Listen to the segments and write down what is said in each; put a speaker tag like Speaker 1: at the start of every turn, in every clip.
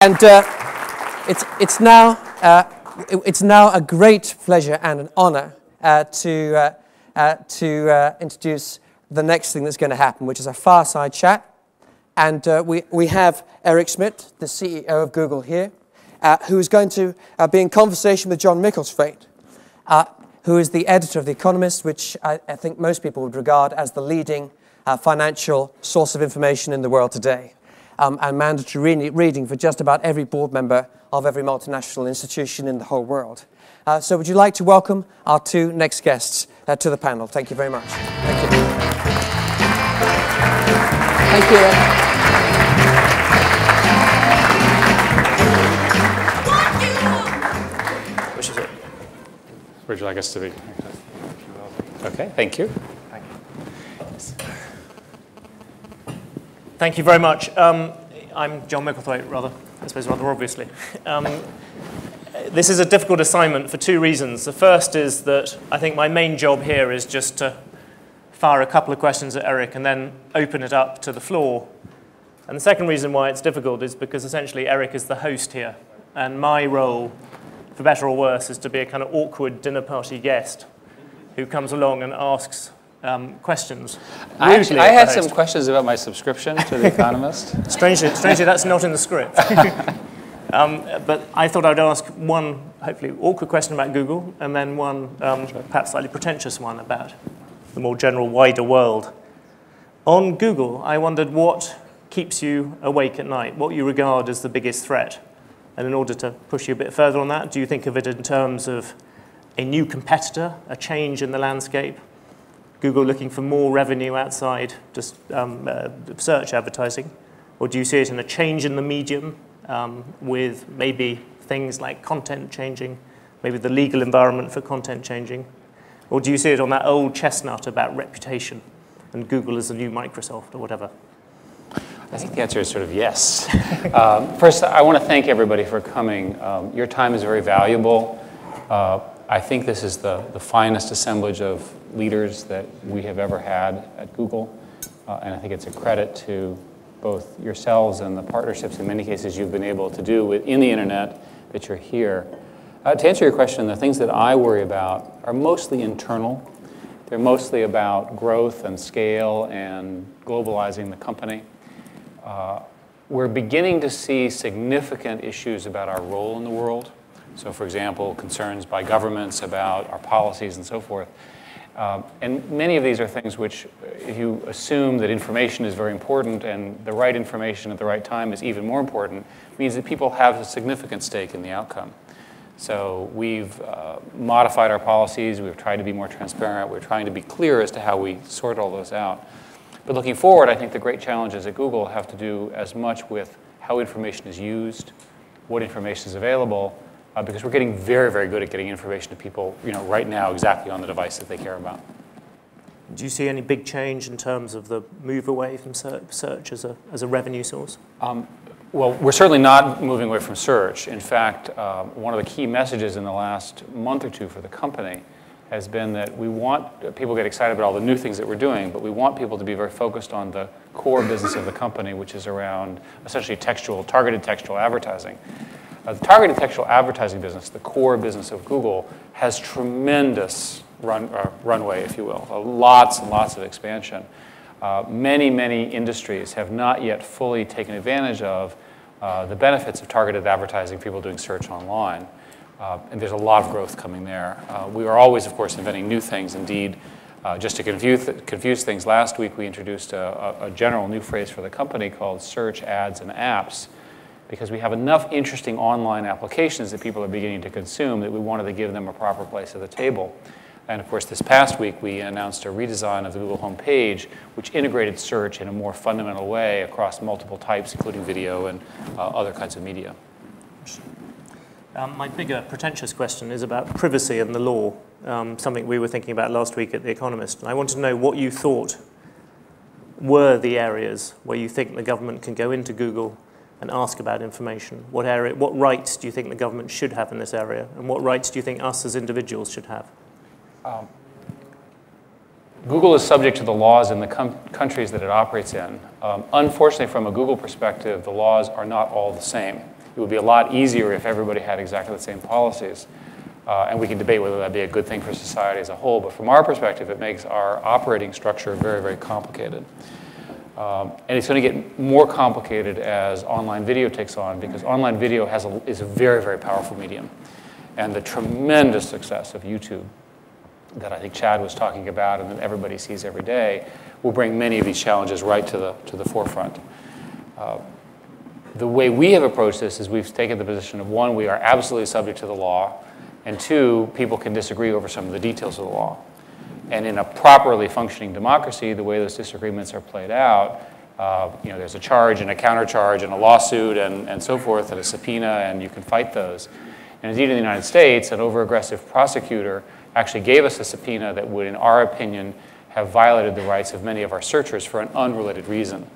Speaker 1: And it's now a great pleasure and an honor to introduce the next thing that's going to happen, which is a fireside chat. And we have Eric Schmidt, the CEO of Google here, who is going to be in conversation with John Micklethwait, who is the editor of The Economist, which I think most people would regard as the leading financial source of information in the world today, and mandatory reading for just about every board member of every multinational institution in the whole world. So would you like to welcome our two next guests to the panel? Thank you very much. Thank you. Thank you.
Speaker 2: Which is it? Where'd you like us to be? Okay, thank you. Thank you very much. I'm John Micklethwait, rather obviously. This is a difficult assignment for two reasons. The first is that I think my main job here is just to fire a couple of questions at Eric and then open it up to the floor. And the second reason why it's difficult is because essentially Eric is the host here. And my role, for better or worse, is to be a kind of awkward dinner party guest who comes along and asks questions.
Speaker 3: I had some questions about my subscription to The Economist.
Speaker 2: Strangely, that's not in the script. But I thought I'd ask one, hopefully, awkward question about Google, and then one perhaps slightly pretentious one about the more general, wider world. On Google, I wondered what keeps you awake at night, what you regard as the biggest threat. And in order to push you a bit further on that, do you think of it in terms of a new competitor, a change in the landscape, Google looking for more revenue outside just search advertising? Or do you see it in a change in the medium with maybe things like content changing, maybe the legal environment for content changing? Or do you see it on that old chestnut about reputation and Google as the new Microsoft or whatever?
Speaker 3: I think the answer is sort of yes. First, I want to thank everybody for coming. Your time is very valuable. I think this is the finest assemblage of leaders that we have ever had at Google. And I think it's a credit to both yourselves and the partnerships in many cases you've been able to do in the internet that you're here. To answer your question, the things that I worry about are mostly internal. They're mostly about growth and scale and globalizing the company. We're beginning to see significant issues about our role in the world. So, for example, concerns by governments about our policies and so forth. And many of these are things which, if you assume that information is very important and the right information at the right time is even more important, means that people have a significant stake in the outcome. So we've modified our policies. We've tried to be more transparent. We're trying to be clear as to how we sort all those out. But looking forward, I think the great challenges at Google have to do as much with how information is used, what information is available, because we're getting very, very good at getting information to people, right now exactly on the device that they care about.
Speaker 2: Do you see any big change in terms of the move away from search as a revenue source?
Speaker 3: Well, we're certainly not moving away from search. In fact, one of the key messages in the last month or two for the company has been that we want people to get excited about all the new things that we're doing, but we want people to be very focused on the core business of the company, which is around essentially targeted textual advertising. The targeted textual advertising business, the core business of Google, has tremendous runway, if you will, lots and lots of expansion. Many industries have not yet fully taken advantage of the benefits of targeted advertising, people doing search online. And there's a lot of growth coming there. We are always, of course, inventing new things. Indeed, just to confuse things, last week we introduced a general new phrase for the company called search, ads, and apps, because we have enough interesting online applications that people are beginning to consume that we wanted to give them a proper place at the table. And of course, this past week, we announced a redesign of the Google homepage, which integrated search in a more fundamental way across multiple types, including video and other kinds of media.
Speaker 2: My bigger, pretentious question is about privacy and the law, something we were thinking about last week at The Economist. And I wanted to know what you thought were the areas where you think the government can go into Google and ask about information. What rights do you think the government should have in this area? And what rights do you think us as individuals should have?
Speaker 3: Google is subject to the laws in the countries that it operates in. Unfortunately, from a Google perspective, the laws are not all the same. It would be a lot easier if everybody had exactly the same policies. And we can debate whether that'd be a good thing for society as a whole. But from our perspective, it makes our operating structure very, very complicated. And it's going to get more complicated as online video takes on, because online video is a very, very powerful medium. And the tremendous success of YouTube that I think Chad was talking about and that everybody sees every day will bring many of these challenges right to the forefront. The way we have approached this is we've taken the position of, one, we are absolutely subject to the law, and two, people can disagree over some of the details of the law. And in a properly functioning democracy, the way those disagreements are played out, there's a charge and a countercharge and a lawsuit and so forth and a subpoena, and you can fight those. And indeed, in the United States, an over-aggressive prosecutor actually gave us a subpoena that would, in our opinion, have violated the rights of many of our searchers for an unrelated reason.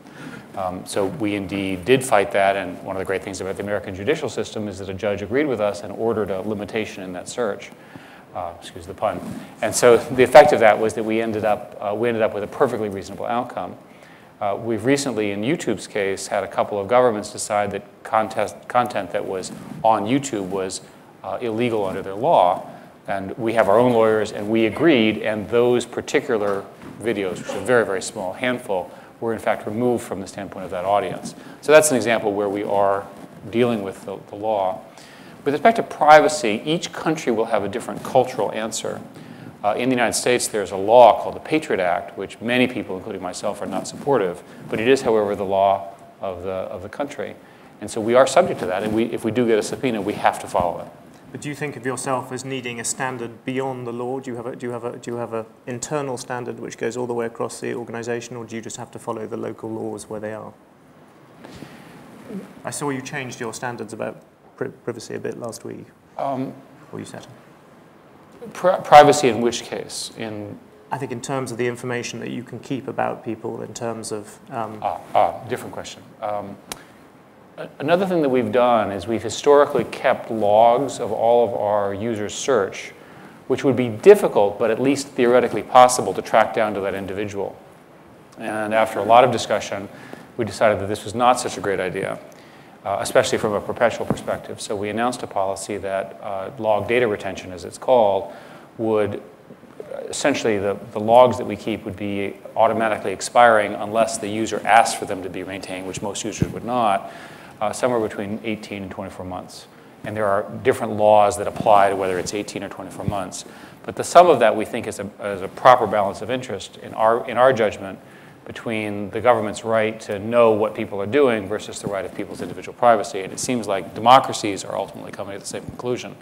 Speaker 3: So we indeed did fight that, and one of the great things about the American judicial system is that a judge agreed with us and ordered a limitation in that search. Excuse the pun. And so the effect of that was that we ended up with a perfectly reasonable outcome. We've recently, in YouTube's case, had a couple of governments decide that content that was on YouTube was illegal under their law. And we have our own lawyers, and we agreed, and those particular videos, which is a very, very small handful, were in fact removed from the standpoint of that audience. So that's an example where we are dealing with the law. With respect to privacy, each country will have a different cultural answer. In the United States, there's a law called the Patriot Act, which many people, including myself, are not supportive. But it is, however, the law of the country. And so we are subject to that. And if we do get a subpoena, we have to follow it.
Speaker 2: But do you think of yourself as needing a standard beyond the law? Do you have an internal standard which goes all the way across the organisation, or do you just have to follow the local laws where they are? I saw you changed your standards about privacy a bit last week. Or you said
Speaker 3: privacy in which case?
Speaker 2: I think in terms of the information that you can keep about people, in terms of
Speaker 3: different question. Another thing that we've done is we've historically kept logs of all of our users' search, which would be difficult, but at least theoretically possible to track down to that individual. And after a lot of discussion, we decided that this was not such a great idea, especially from a perpetual perspective. So we announced a policy that log data retention, as it's called, would essentially the logs that we keep would be automatically expiring unless the user asks for them to be maintained, which most users would not. Somewhere between 18 and 24 months. And there are different laws that apply to whether it's 18 or 24 months. But the sum of that, we think, is a proper balance of interest in our judgment between the government's right to know what people are doing versus the right of people's individual privacy. And it seems like democracies are ultimately coming to the same conclusion.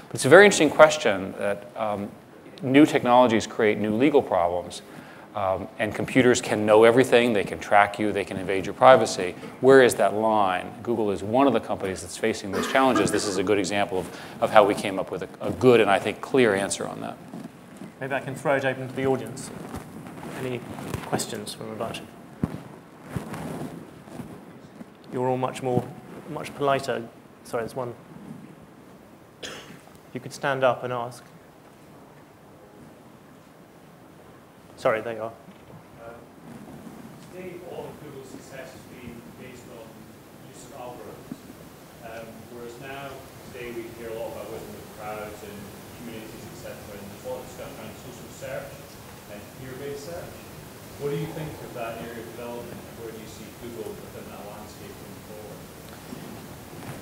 Speaker 3: But it's a very interesting question that new technologies create new legal problems. And computers can know everything, they can track you, they can invade your privacy. Where is that line? Google is one of the companies that's facing those challenges. This is a good example of how we came up with a good and I think clear answer on that.
Speaker 2: Maybe I can throw it open to the audience. Any questions from a bunch? You're all much politer. Sorry, there's one. You could stand up and ask. Sorry, there you are.
Speaker 4: Today, all of Google's success has been based on use of algorithms. Whereas now, today we hear a lot about wisdom of crowds and communities, etc. And there's a lot of discussion around social search and peer-based search. What do you think of that area of development? Where do you see Google within that landscape going forward?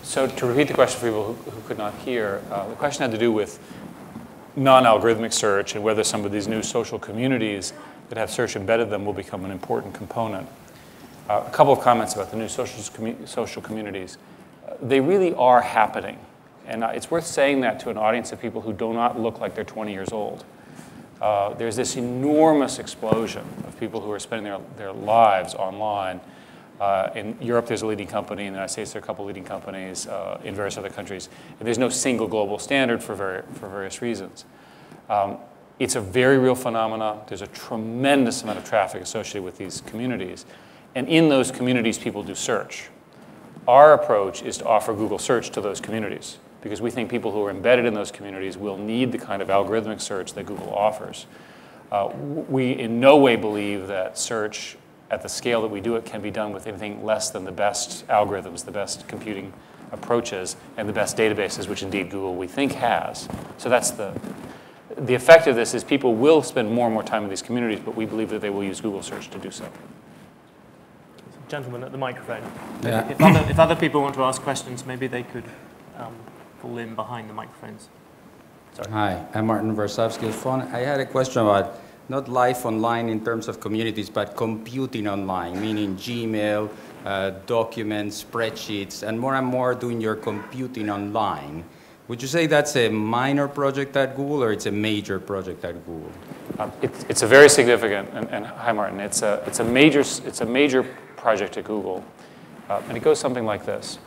Speaker 3: So to repeat the question for people who could not hear, the question had to do with non-algorithmic search and whether some of these new social communities that have search embedded in them will become an important component. A couple of comments about the new social communities. They really are happening. And it's worth saying that to an audience of people who do not look like they're 20 years old. There's this enormous explosion of people who are spending their lives online. In Europe, there's a leading company. In the United States, there are a couple of leading companies in various other countries. And there's no single global standard for various reasons. It's a very real phenomenon. There's a tremendous amount of traffic associated with these communities. And in those communities, people do search. Our approach is to offer Google search to those communities, because we think people who are embedded in those communities will need the kind of algorithmic search that Google offers. We in no way believe that search at the scale that we do it can be done with anything less than the best algorithms, the best computing approaches, and the best databases, which indeed Google we think has. So that's the effect of this is people will spend more and more time in these communities, but we believe that they will use Google search to do so.
Speaker 2: Gentleman at the microphone.
Speaker 5: Yeah.
Speaker 2: If other people want to ask questions, maybe they could fall in behind the microphones. Sorry.
Speaker 5: Hi, I'm Martin Varsavsky of Phone. I had a question about not life online in terms of communities, but computing online, meaning Gmail, documents, spreadsheets, and more doing your computing online. Would you say that's a minor project at Google, or it's a major project at Google?
Speaker 3: It's a very significant, and hi Martin, it's a major project at Google, and it goes something like this.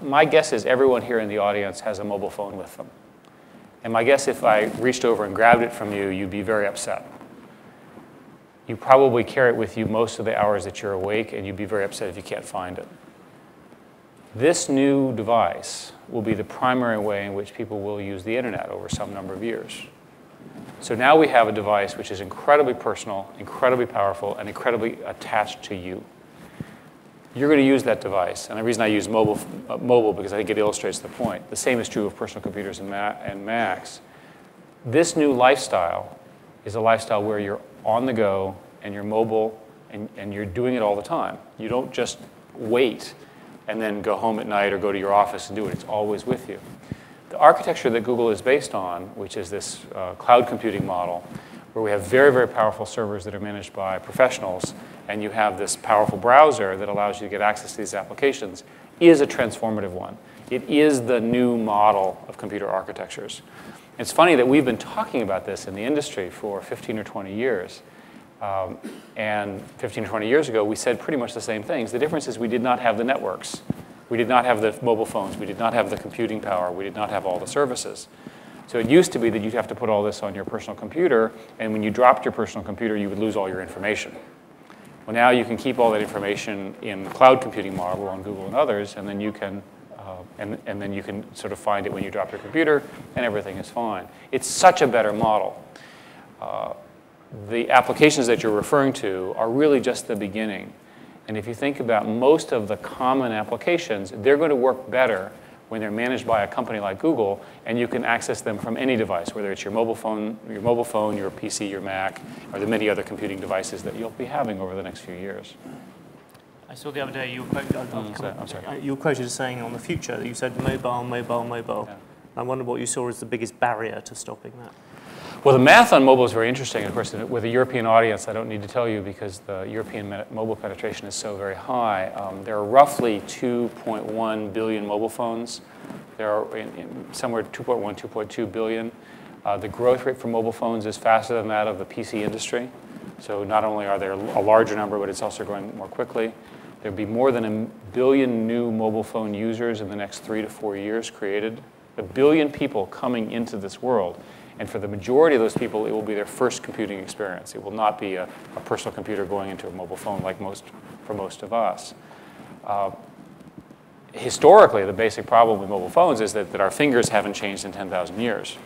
Speaker 3: My guess is everyone here in the audience has a mobile phone with them. And my guess, if I reached over and grabbed it from you, you'd be very upset. You probably carry it with you most of the hours that you're awake, and you'd be very upset if you can't find it. This new device will be the primary way in which people will use the internet over some number of years. So now we have a device which is incredibly personal, incredibly powerful, and incredibly attached to you. You're going to use that device. And the reason I use mobile because I think it illustrates the point. The same is true of personal computers and Macs. This new lifestyle is a lifestyle where you're on the go and you're mobile and you're doing it all the time. You don't just wait and then go home at night or go to your office and do it. It's always with you. The architecture that Google is based on, which is this cloud computing model, where we have very, very powerful servers that are managed by professionals, and you have this powerful browser that allows you to get access to these applications, is a transformative one. It is the new model of computer architectures. It's funny that we've been talking about this in the industry for 15 or 20 years. And 15 or 20 years ago, we said pretty much the same things. The difference is we did not have the networks. We did not have the mobile phones. We did not have the computing power. We did not have all the services. So it used to be that you'd have to put all this on your personal computer, and when you dropped your personal computer, you would lose all your information. Well, now you can keep all that information in the cloud computing model on Google and others, and then you can and then you can sort of find it when you drop your computer, and everything is fine. It's such a better model. The applications that you're referring to are really just the beginning. And if you think about most of the common applications, they're going to work better when they're managed by a company like Google, and you can access them from any device, whether it's your mobile phone, your PC, your Mac, or the many other computing devices that you'll be having over the next few years.
Speaker 2: I saw the other day you were quoted as saying on the future that you said mobile, mobile, mobile. Yeah. I wonder what you saw as the biggest barrier to stopping that.
Speaker 3: Well, the math on mobile is very interesting. Of course, with a European audience, I don't need to tell you because the European mobile penetration is so very high. There are roughly 2.1 billion mobile phones. There are somewhere 2.1, 2.2 billion. The growth rate for mobile phones is faster than that of the PC industry. So not only are there a larger number, but it's also growing more quickly. There'll be more than 1 billion new mobile phone users in the next 3 to 4 years created. 1 billion people coming into this world. And for the majority of those people, it will be their first computing experience. It will not be a personal computer going into a mobile phone like for most of us. Historically, the basic problem with mobile phones is that our fingers haven't changed in 10,000 years.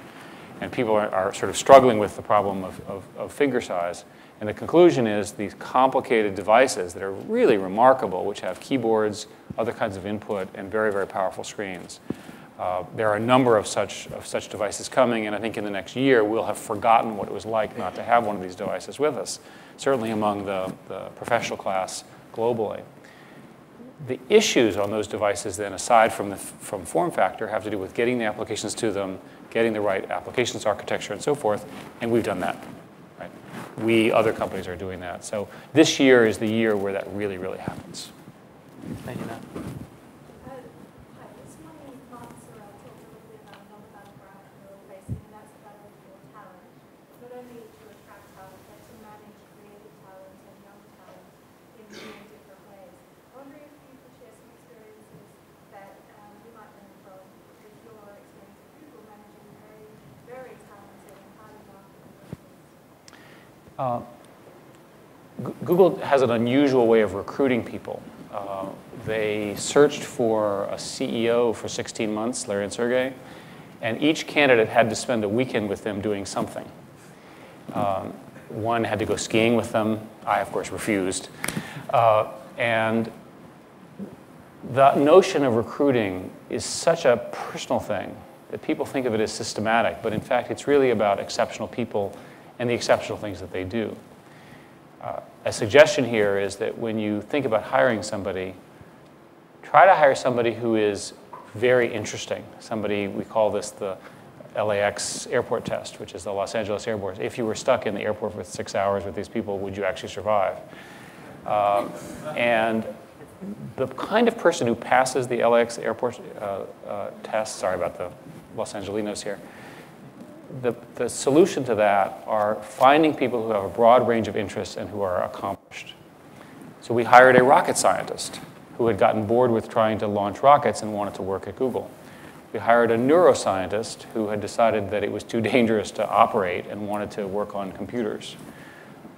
Speaker 3: And people are sort of struggling with the problem of finger size. And the conclusion is these complicated devices that are really remarkable, which have keyboards, other kinds of input, and very, very powerful screens. There are a number of such devices coming, and I think in the next year we'll have forgotten what it was like not to have one of these devices with us, certainly among the professional class globally. The issues on those devices then, aside from form factor, have to do with getting the applications to them, getting the right applications architecture and so forth, and we've done that. Right? Other companies are doing that. So this year is the year where that really, really happens.
Speaker 2: Thank you, Nat.
Speaker 3: Google has an unusual way of recruiting people. They searched for a CEO for 16 months, Larry and Sergey, And each candidate had to spend a weekend with them doing something. One had to go skiing with them. I, of course, refused. And the notion of recruiting is such a personal thing that people think of it as systematic, but in fact, it's really about exceptional people and the exceptional things that they do. A suggestion here is that when you think about hiring somebody, try to hire somebody who is very interesting. Somebody, we call this the LAX airport test, which is the Los Angeles airport. If you were stuck in the airport for 6 hours with these people, would you actually survive? And the kind of person who passes the LAX airport test, sorry about the Los Angelinos here, the solution to that are finding people who have a broad range of interests and who are accomplished. So we hired a rocket scientist who had gotten bored with trying to launch rockets and wanted to work at Google. We hired a neuroscientist who had decided that it was too dangerous to operate and wanted to work on computers.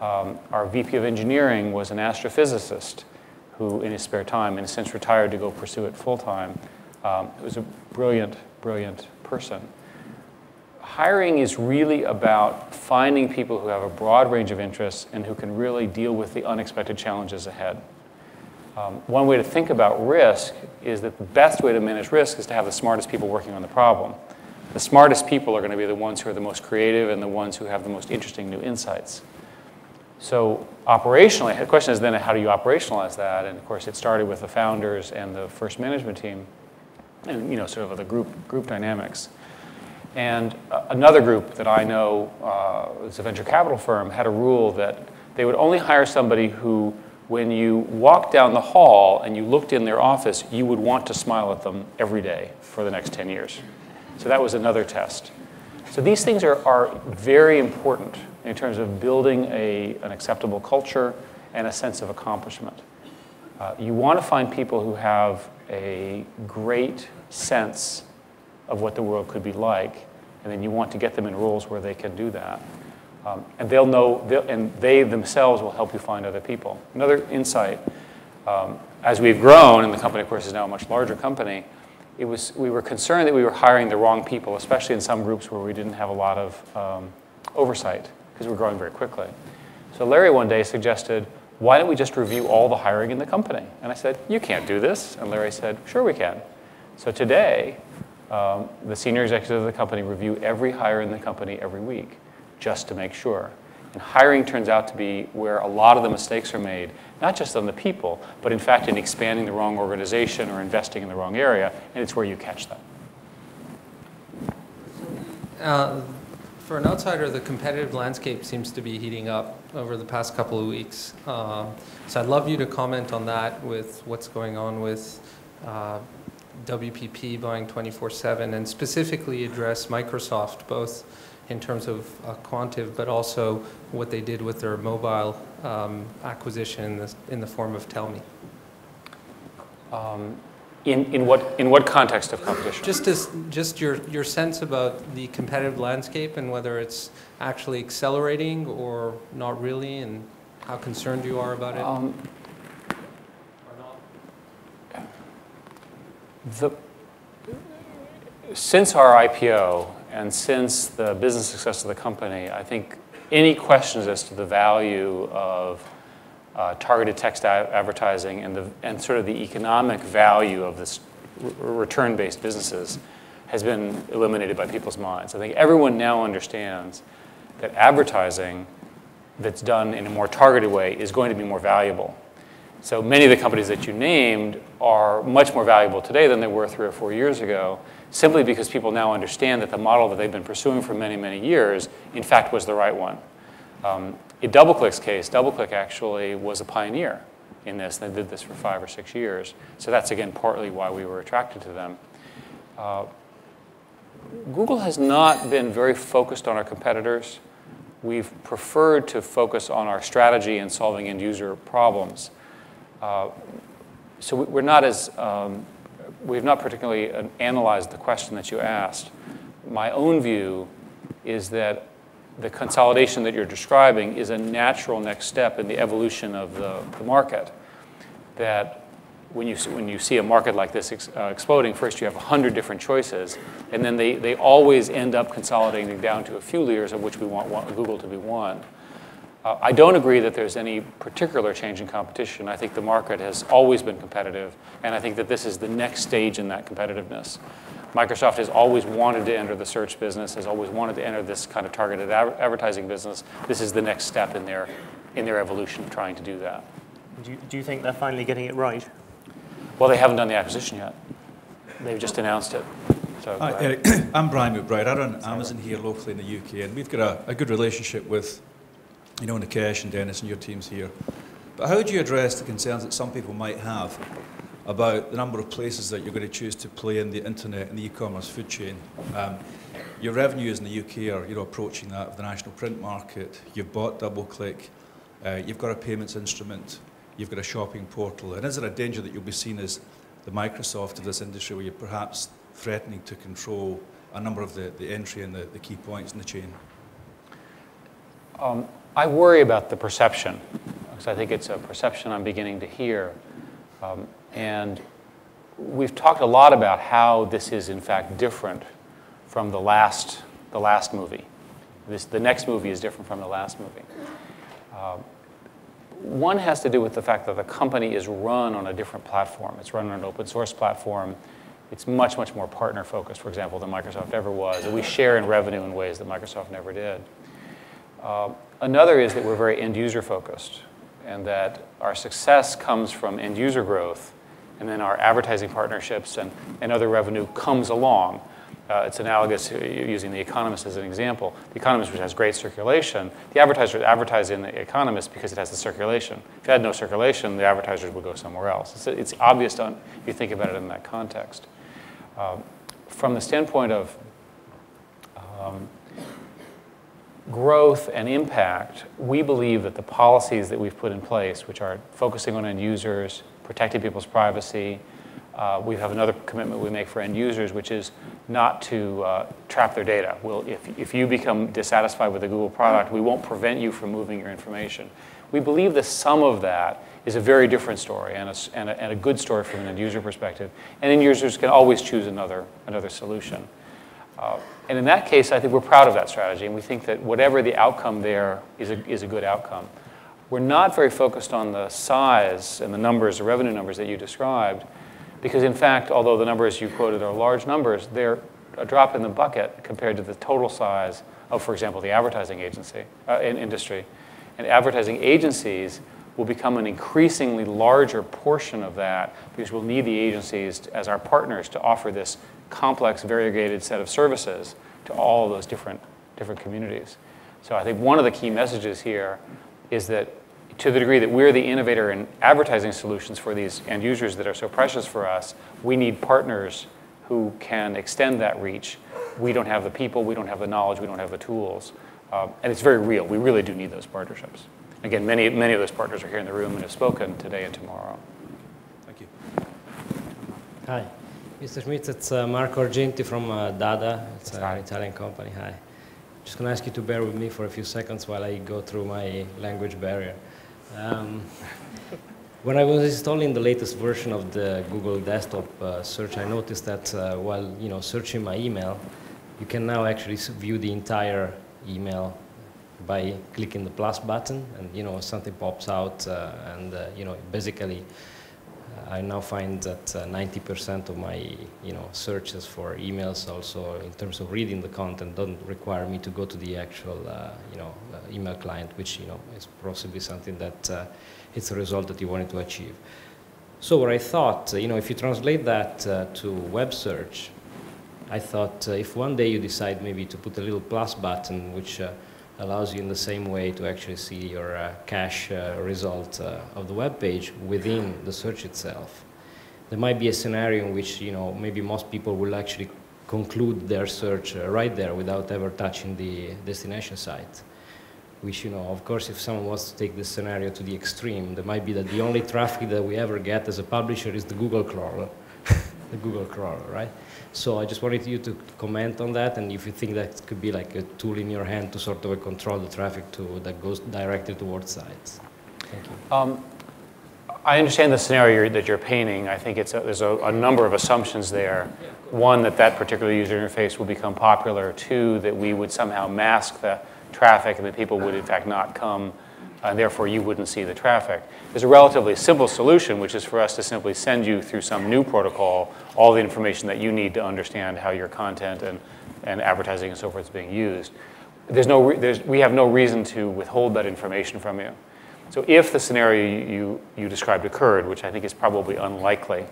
Speaker 3: Our VP of engineering was an astrophysicist who, in his spare time, and since retired to go pursue it full-time, was a brilliant, brilliant person. Hiring is really about finding people who have a broad range of interests and who can really deal with the unexpected challenges ahead. One way to think about risk is that the best way to manage risk is to have the smartest people working on the problem. The smartest people are going to be the ones who are the most creative and the ones who have the most interesting new insights. So operationally, the question is then how do you operationalize that? And of course, it started with the founders and the first management team, and sort of the group dynamics. And another group that I know, it's a venture capital firm, had a rule that they would only hire somebody who, when you walked down the hall and you looked in their office, you would want to smile at them every day for the next 10 years. So that was another test. So these things are very important in terms of building an acceptable culture and a sense of accomplishment. You want to find people who have a great sense of what the world could be like, and then you want to get them in roles where they can do that. And they'll know, and they themselves will help you find other people. Another insight, as we've grown, and the company, of course, is now a much larger company, we were concerned that we were hiring the wrong people, especially in some groups where we didn't have a lot of oversight, because we're growing very quickly. So Larry one day suggested, why don't we just review all the hiring in the company? And I said, you can't do this. And Larry said, sure we can. So today, the senior executives of the company review every hire in the company every week, just to make sure. And hiring turns out to be where a lot of the mistakes are made, not just on the people, but in fact in expanding the wrong organization or investing in the wrong area, and it's where you catch them.
Speaker 6: For an outsider, the competitive landscape seems to be heating up over the past couple of weeks. So I'd love you to comment on that with what's going on with WPP buying 24/7, and specifically address Microsoft, both in terms of Quantive, but also what they did with their mobile acquisition in the form of Tell Me.
Speaker 3: In what context of competition?
Speaker 6: Just your sense about the competitive landscape and whether it's actually accelerating or not really, and how concerned you are about it. Or not.
Speaker 3: Since our IPO and since the business success of the company, I think any questions as to the value of targeted text advertising and sort of the economic value of this return-based businesses has been eliminated by people's minds. I think everyone now understands that advertising that's done in a more targeted way is going to be more valuable. So many of the companies that you named are much more valuable today than they were 3 or 4 years ago, simply because people now understand that the model that they've been pursuing for many, many years, in fact, was the right one. In DoubleClick's case, DoubleClick actually was a pioneer in this. They did this for 5 or 6 years. So that's, again, partly why we were attracted to them. Google has not been very focused on our competitors. We've preferred to focus on our strategy in solving end-user problems. So we're not as, we've not particularly analyzed the question that you asked. My own view is that the consolidation that you're describing is a natural next step in the evolution of the market. That when you see a market like this exploding, first you have 100 different choices, and then they always end up consolidating down to a few layers of which we want Google to be one. I don't agree that there's any particular change in competition. I think the market has always been competitive, and I think that this is the next stage in that competitiveness. Microsoft has always wanted to enter the search business, has always wanted to enter this kind of targeted advertising business. This is the next step in their evolution of trying to do that.
Speaker 2: Do you think they're finally getting it right?
Speaker 3: Well, they haven't done the acquisition yet. They've just announced it. So,
Speaker 7: Hi, Eric. I'm Brian McBride. I run Amazon here locally in the UK, and we've got a good relationship with, you know, Nikesh and Dennis and your teams here. But how would you address the concerns that some people might have about the number of places that you're going to choose to play in the internet and the e-commerce food chain? Your revenues in the UK are, you know, approaching that of the national print market. You've bought DoubleClick. You've got a payments instrument. You've got a shopping portal. And is there a danger that you'll be seen as the Microsoft of this industry, where you're perhaps threatening to control a number of the entry and the key points in the chain?
Speaker 3: I worry about the perception, because I think it's a perception I'm beginning to hear. And we've talked a lot about how this is, in fact, different from the last movie. The next movie is different from the last movie. One has to do with the fact that the company is run on a different platform. It's run on an open source platform. It's much, much more partner focused, for example, than Microsoft ever was. And we share in revenue in ways that Microsoft never did. Another is that we're very end user focused, and that our success comes from end user growth, and then our advertising partnerships and other revenue comes along. It's analogous to using The Economist as an example. The Economist, which has great circulation, the advertisers advertise in The Economist because it has the circulation. If it had no circulation, the advertisers would go somewhere else. It's obvious if you think about it in that context. From the standpoint of growth and impact, we believe that the policies that we've put in place, which are focusing on end users, protecting people's privacy, we have another commitment we make for end users, which is not to trap their data. If you become dissatisfied with the Google product, we won't prevent you from moving your information. We believe the sum of that is a very different story and a good story from an end user perspective. And end users can always choose another solution. And in that case, I think we're proud of that strategy, and we think that whatever the outcome there is a good outcome. We're not very focused on the size and the numbers, the revenue numbers that you described, because in fact, although the numbers you quoted are large numbers, they're a drop in the bucket compared to the total size of, for example, the advertising industry. And advertising agencies will become an increasingly larger portion of that, because we'll need the agencies as our partners to offer this complex, variegated set of services to all of those different communities. So I think one of the key messages here is that to the degree that we're the innovator in advertising solutions for these end users that are so precious for us, we need partners who can extend that reach. We don't have the people, we don't have the knowledge, we don't have the tools. And it's very real. We really do need those partnerships. Again, many of those partners are here in the room and have spoken today and tomorrow.
Speaker 7: Thank you.
Speaker 8: Hi. Mr. Schmidt, it's Marco Argenti from Dada. It's an Italian company. Hi. Just going to ask you to bear with me for a few seconds while I go through my language barrier. When I was installing the latest version of the Google desktop search, I noticed that while searching my email, you can now actually view the entire email by clicking the plus button, and something pops out, and basically I now find that 90% of my searches for emails, also in terms of reading the content, don't require me to go to the actual email client, which is possibly something that it's a result that you wanted to achieve. So what I thought, if you translate that to web search, I thought if one day you decide maybe to put a little plus button, which allows you in the same way to actually see your cache result of the web page within the search itself. There might be a scenario in which maybe most people will actually conclude their search right there without ever touching the destination site. Which, of course, if someone wants to take this scenario to the extreme, there might be that the only traffic that we ever get as a publisher is the Google crawler, the Google crawler, right? So I just wanted you to comment on that, and if you think that could be like a tool in your hand to sort of control the traffic that goes directly towards sites. Thank you.
Speaker 3: I understand the scenario that you're painting. I think there's a number of assumptions there. One, that particular user interface will become popular. Two, that we would somehow mask the traffic and that people would in fact not come, and therefore you wouldn't see the traffic. There's a relatively simple solution, which is for us to simply send you through some new protocol all the information that you need to understand how your content and advertising and so forth is being used. We have no reason to withhold that information from you. So if the scenario you described occurred, which I think is probably unlikely,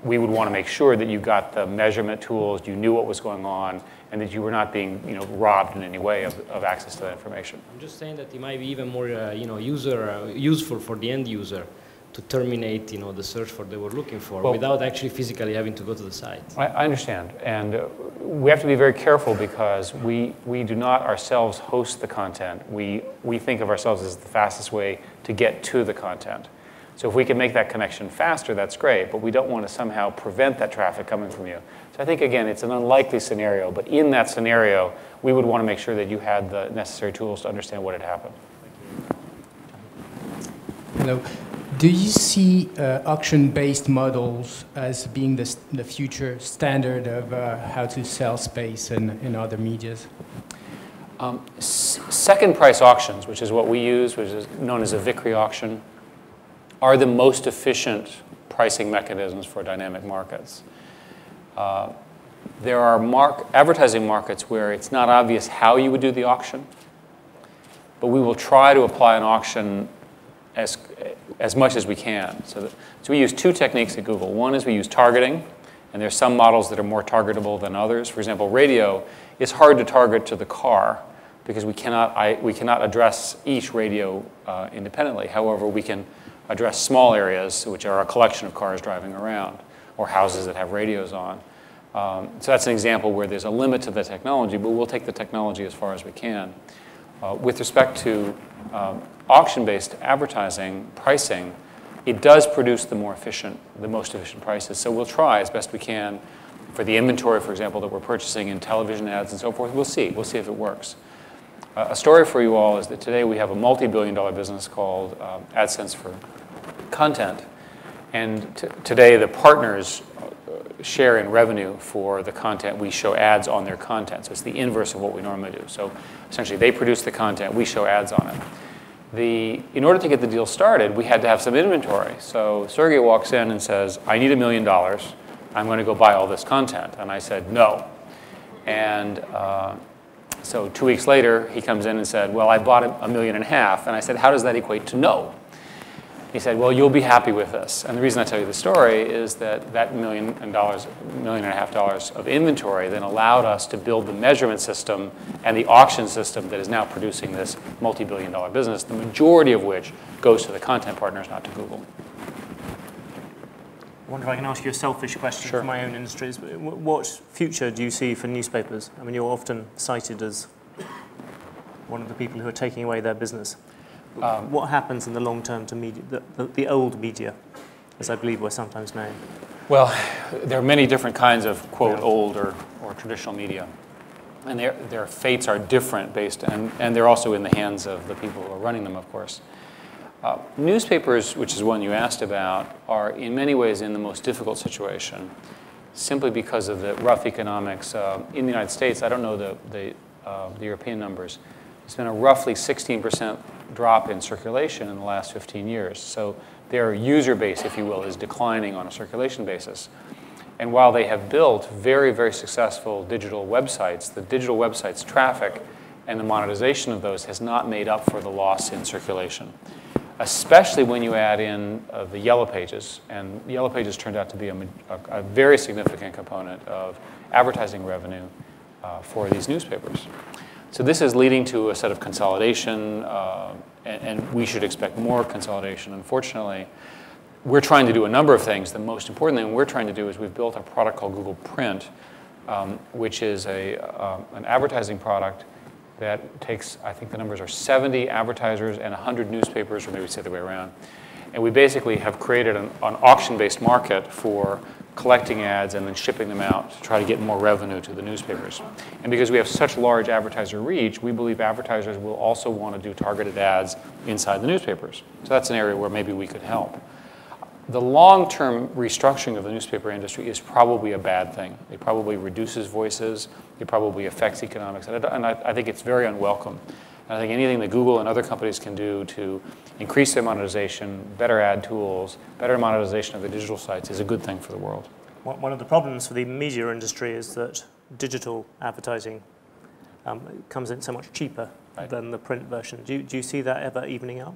Speaker 3: we would want to make sure that you got the measurement tools, you knew what was going on, and that you were not being robbed in any way of access to that information.
Speaker 8: I'm just saying that it might be even more useful for the end user to terminate the search for they were looking for without actually physically having to go to the site.
Speaker 3: I understand. And we have to be very careful because we do not ourselves host the content. We think of ourselves as the fastest way to get to the content. So if we can make that connection faster, that's great, but we don't want to somehow prevent that traffic coming from you. So I think, again, it's an unlikely scenario, but in that scenario, we would want to make sure that you had the necessary tools to understand what had happened.
Speaker 9: Hello. Do you see auction-based models as being the future standard of how to sell space in other medias?
Speaker 3: Second price auctions, which is what we use, which is known as a Vickrey auction, are the most efficient pricing mechanisms for dynamic markets. There are advertising markets where it's not obvious how you would do the auction, but we will try to apply an auction as much as we can. So we use two techniques at Google. One is we use targeting, and there's some models that are more targetable than others. For example, radio is hard to target to the car because we cannot address each radio independently. However, we can address small areas, which are a collection of cars driving around, or houses that have radios on. So that's an example where there's a limit to the technology, but we'll take the technology as far as we can. With respect to auction-based advertising pricing, it does produce the most efficient prices. So we'll try as best we can for the inventory, for example, that we're purchasing in television ads and so forth. We'll see if it works. A story for you all is that today we have a multi-billion-dollar business called AdSense for Content. And today the partners share in revenue for the content. We show ads on their content. So it's the inverse of what we normally do. So essentially they produce the content, we show ads on it. In order to get the deal started, we had to have some inventory. So Sergey walks in and says, I need $1 million. I'm going to go buy all this content. And I said, no. And so 2 weeks later, he comes in and said, well, I bought $1.5 million. And I said, how does that equate to no? He said, well, you'll be happy with this. And the reason I tell you the story is that $1.5 million of inventory then allowed us to build the measurement system and the auction system that is now producing this multi-billion-dollar business, the majority of which goes to the content partners, not to Google.
Speaker 2: I wonder if I can ask you a selfish question for my own industries. What future do you see for newspapers? I mean, you're often cited as one of the people who are taking away their business. What happens in the long term to media, the old media, as I believe we're sometimes known?
Speaker 3: Well, there are many different kinds of, quote, old or traditional media. And their fates are different and they're also in the hands of the people who are running them, of course. Newspapers, which is one you asked about, are in many ways in the most difficult situation, simply because of the rough economics. In the United States, I don't know the European numbers, it's been a roughly 16% drop in circulation in the last 15 years. So their user base, if you will, is declining on a circulation basis. And while they have built very, very successful digital websites, the digital websites' traffic and the monetization of those has not made up for the loss in circulation, especially when you add in the Yellow Pages. And Yellow Pages turned out to be a very significant component of advertising revenue for these newspapers. So this is leading to a set of consolidation, and we should expect more consolidation. Unfortunately, we're trying to do a number of things. The most important thing we're trying to do is we've built a product called Google Print, which is an advertising product that takes, I think the numbers are 70 advertisers and 100 newspapers, or maybe it's the other way around. And we basically have created an auction-based market for collecting ads and then shipping them out to try to get more revenue to the newspapers. And because we have such large advertiser reach, we believe advertisers will also want to do targeted ads inside the newspapers. So that's an area where maybe we could help. The long-term restructuring of the newspaper industry is probably a bad thing. It probably reduces voices. It probably affects economics. And I think it's very unwelcome. And I think anything that Google and other companies can do to increase their monetization, better ad tools, better monetization of the digital sites is a good thing for the world.
Speaker 2: One of the problems for the media industry is that digital advertising comes in so much cheaper than the print version. Do you see that ever evening out?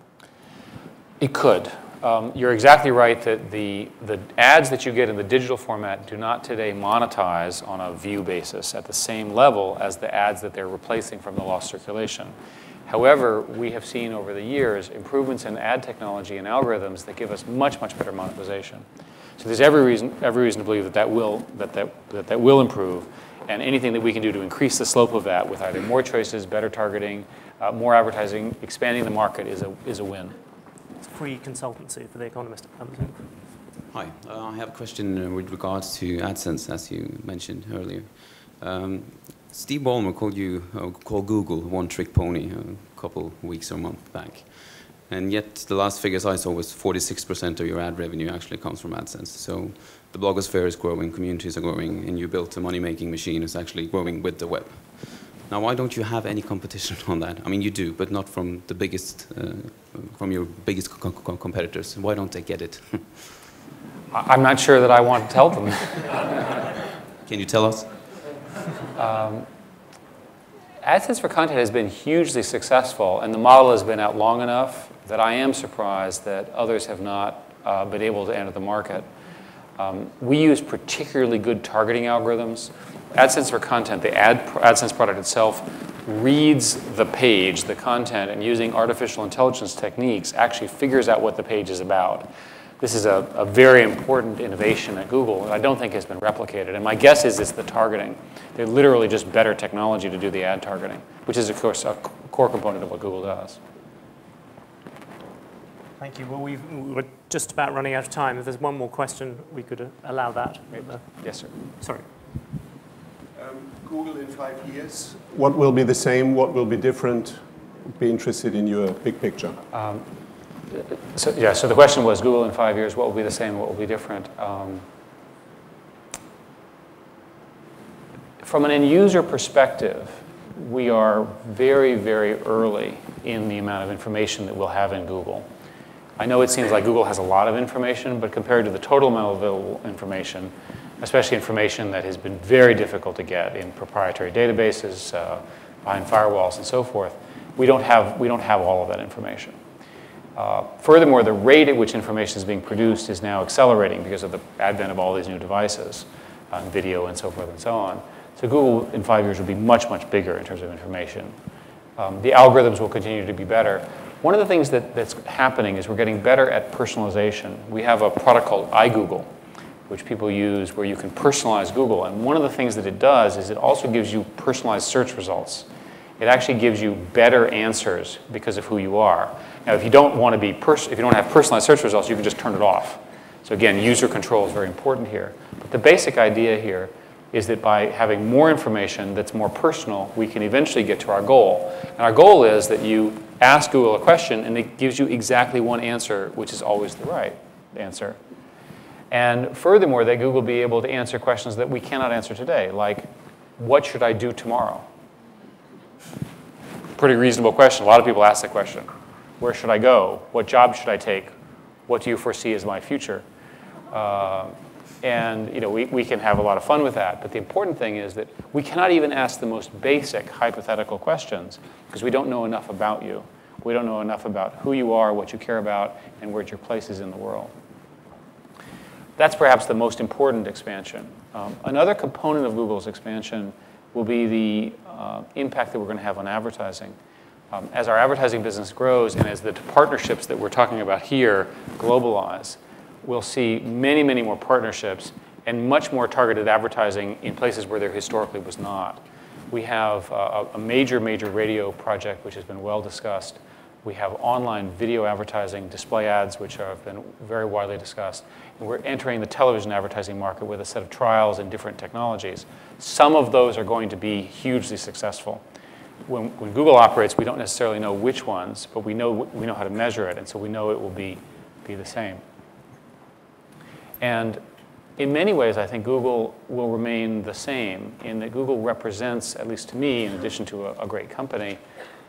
Speaker 3: It could. You're exactly right that the ads that you get in the digital format do not today monetize on a view basis at the same level as the ads that they're replacing from the lost circulation. However, we have seen over the years improvements in ad technology and algorithms that give us much, much better monetization. So there's every reason to believe that will improve, and anything that we can do to increase the slope of that with either more choices, better targeting, more advertising, expanding the market is a win.
Speaker 2: It's a free consultancy for The Economist.
Speaker 10: Hi, I have a question with regards to AdSense, as you mentioned earlier. Steve Ballmer called Google a one-trick pony a couple weeks or month back. And yet the last figures I saw was 46% of your ad revenue actually comes from AdSense. So the blogosphere is growing, communities are growing, and you built a money-making machine that's actually growing with the web. Now, why don't you have any competition on that? I mean, you do, but not from the biggest, from your biggest competitors. Why don't they get it?
Speaker 3: I'm not sure that I want to tell them.
Speaker 10: Can you tell us?
Speaker 3: AdSense for content has been hugely successful, and the model has been out long enough that I am surprised that others have not been able to enter the market. We use particularly good targeting algorithms. AdSense for content, the AdSense product itself, reads the page, the content, and using artificial intelligence techniques actually figures out what the page is about. This is a very important innovation at Google, and I don't think has been replicated. And my guess is it's the targeting. They're literally just better technology to do the ad targeting, which is, of course, a core component of what Google does.
Speaker 2: Thank you. Well, we're just about running out of time. If there's one more question, we could allow that.
Speaker 3: Yes, sir.
Speaker 2: Sorry.
Speaker 11: Google in 5 years, what will be the same, what will be different? Be interested in your big picture.
Speaker 3: So the question was, Google in 5 years, what will be the same, what will be different? From an end user perspective, we are very, very early in the amount of information that we'll have in Google. I know it seems like Google has a lot of information, but compared to the total amount of available information, especially information that has been very difficult to get in proprietary databases, behind firewalls, and so forth, we don't have all of that information. Furthermore, the rate at which information is being produced is now accelerating because of the advent of all these new devices, video and so forth and so on. So Google in 5 years will be much, much bigger in terms of information. The algorithms will continue to be better. One of the things that's happening is we're getting better at personalization. We have a product called iGoogle, which people use where you can personalize Google. And one of the things that it does is it also gives you personalized search results. It actually gives you better answers because of who you are. Now, if you don't want to be if you don't have personalized search results, you can just turn it off. So again, user control is very important here. But the basic idea here is that by having more information that's more personal, we can eventually get to our goal. And our goal is that you ask Google a question, and it gives you exactly one answer, which is always the right answer. And furthermore, that Google be able to answer questions that we cannot answer today, like, what should I do tomorrow? Pretty reasonable question. A lot of people ask that question. Where should I go? What job should I take? What do you foresee as my future? And we can have a lot of fun with that. But the important thing is that we cannot even ask the most basic hypothetical questions because we don't know enough about you. We don't know enough about who you are, what you care about, and where your place is in the world. That's perhaps the most important expansion. Another component of Google's expansion will be the impact that we're going to have on advertising. As our advertising business grows and as the partnerships that we're talking about here globalize, we'll see many, many more partnerships and much more targeted advertising in places where there historically was not. We have a major, major radio project which has been well discussed We have online video advertising, display ads, which have been very widely discussed. And we're entering the television advertising market with a set of trials in different technologies. Some of those are going to be hugely successful. When Google operates, we don't necessarily know which ones, but we know how to measure it, and so we know it will be the same. And in many ways, I think Google will remain the same in that Google represents, at least to me, in addition to a great company,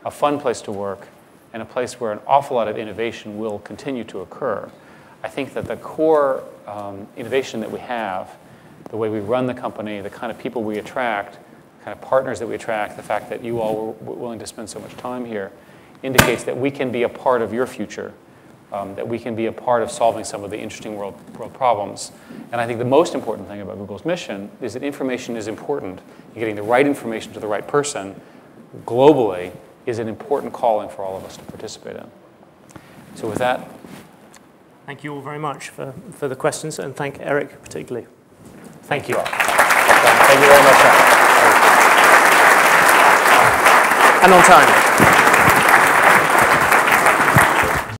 Speaker 3: a fun place to work and a place where an awful lot of innovation will continue to occur. I think that the core innovation that we have, the way we run the company, the kind of people we attract, the kind of partners that we attract, the fact that you all were willing to spend so much time here, indicates that we can be a part of your future, that we can be a part of solving some of the interesting world problems. And I think the most important thing about Google's mission is that information is important. Getting the right information to the right person globally is an important calling for all of us to participate in. So with that,
Speaker 2: thank you all very much for the questions, and thank Eric particularly. Thank you.
Speaker 3: Thank you very much.
Speaker 2: And on time.